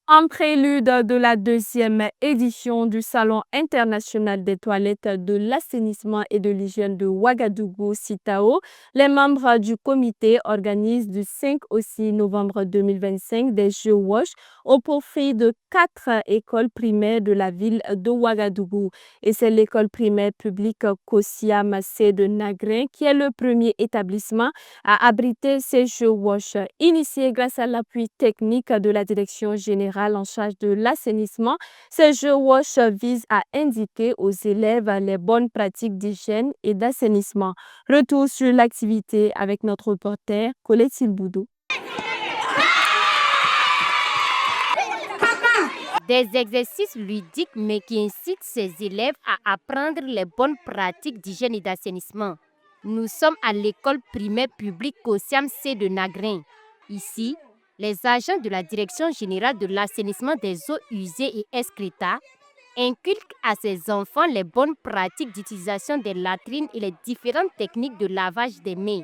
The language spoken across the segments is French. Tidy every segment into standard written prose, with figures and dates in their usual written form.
En prélude de la deuxième édition du Salon international des toilettes, de l'assainissement et de l'hygiène de Ouagadougou, CITAO, les membres du comité organisent du 5 au 6 novembre 2025 des Jeux WASH au profit de 4 écoles primaires de la ville de Ouagadougou. Et c'est l'école primaire publique Kosiam C de Nagrin qui est le premier établissement à abriter ces Jeux WASH, initiés grâce à l'appui technique de la Direction générale en charge de l'assainissement. Ces Jeux WASH visent à indiquer aux élèves les bonnes pratiques d'hygiène et d'assainissement. Retour sur l'activité avec notre reporter Colette Silboudou. Des exercices ludiques mais qui incitent ces élèves à apprendre les bonnes pratiques d'hygiène et d'assainissement. Nous sommes à l'école primaire publique Kosiam C de Nagrin. Ici, les agents de la Direction générale de l'assainissement des eaux usées et excréta inculquent à ces enfants les bonnes pratiques d'utilisation des latrines et les différentes techniques de lavage des mains.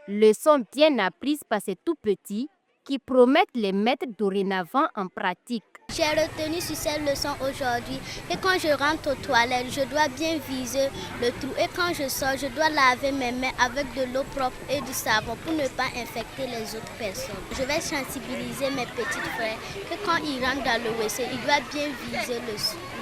Leçons bien apprises par ces tout-petits qui promettent les mettre dorénavant en pratique. J'ai retenu sur cette leçon aujourd'hui que quand je rentre aux toilettes, je dois bien viser le trou et quand je sors, je dois laver mes mains avec de l'eau propre et du savon pour ne pas infecter les autres personnes. Je vais sensibiliser mes petits frères que quand ils rentrent dans le WC, ils doivent bien viser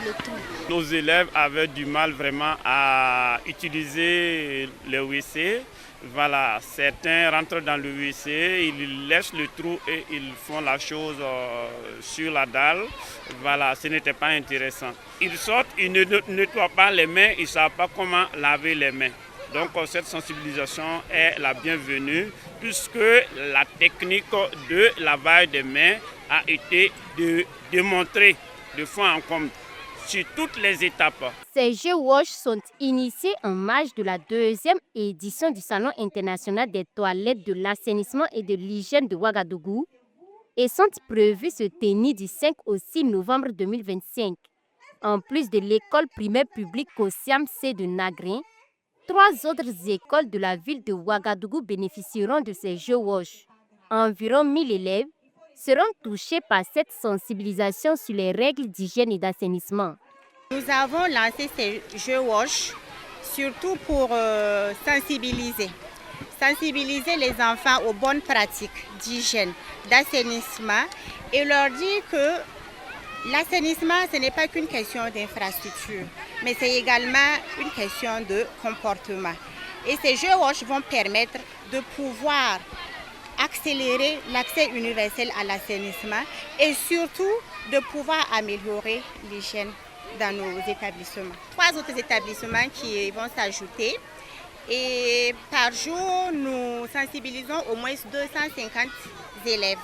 le trou. Nos élèves avaient du mal vraiment à utiliser le WC. Voilà, certains rentrent dans le WC, ils laissent le trou et ils font la chose sur la dalle. Voilà, ce n'était pas intéressant. Ils sortent, ils ne nettoient pas les mains, ils ne savent pas comment laver les mains. Donc cette sensibilisation est la bienvenue puisque la technique de lavage des mains a été démontrée de fond en comble sur toutes les étapes. Ces Jeux WASH sont initiés en marge de la deuxième édition du Salon international des toilettes, de l'assainissement et de l'hygiène de Ouagadougou et sont prévus se tenir du 5 au 6 novembre 2025. En plus de l'école primaire publique Kosiam C de Nagrin, 3 autres écoles de la ville de Ouagadougou bénéficieront de ces Jeux WASH. Environ 1000 élèves seront touchés par cette sensibilisation sur les règles d'hygiène et d'assainissement. Nous avons lancé ces Jeux WASH surtout pour sensibiliser les enfants aux bonnes pratiques d'hygiène, d'assainissement et leur dire que l'assainissement, ce n'est pas qu'une question d'infrastructure, mais c'est également une question de comportement. Et ces Jeux WASH vont permettre de pouvoir accélérer l'accès universel à l'assainissement et surtout de pouvoir améliorer l'hygiène dans nos établissements. 3 autres établissements qui vont s'ajouter et par jour, nous sensibilisons au moins 250 élèves.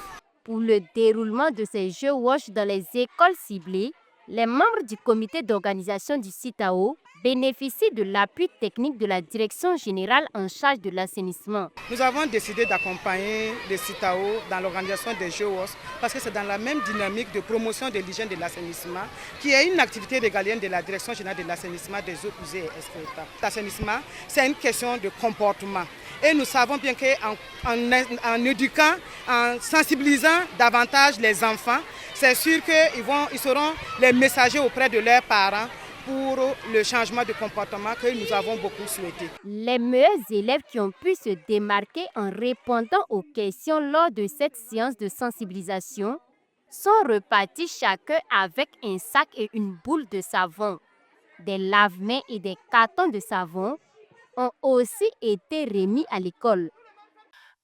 Pour le déroulement de ces Jeux WASH dans les écoles ciblées, les membres du comité d'organisation du CITAO bénéficient de l'appui technique de la Direction générale en charge de l'assainissement. Nous avons décidé d'accompagner le CITAO dans l'organisation des Jeux WASH parce que c'est dans la même dynamique de promotion de l'hygiène de l'assainissement qui est une activité régalienne de la Direction générale de l'assainissement des eaux usées et excréta. L'assainissement, c'est une question de comportement. Et nous savons bien qu'en éduquant, en sensibilisant davantage les enfants, c'est sûr qu'ils seront les messagers auprès de leurs parents pour le changement de comportement que nous avons beaucoup souhaité. Les meilleurs élèves qui ont pu se démarquer en répondant aux questions lors de cette séance de sensibilisation sont repartis chacun avec un sac et une boule de savon. Des lave-mains et des cartons de savon ont aussi été remis à l'école.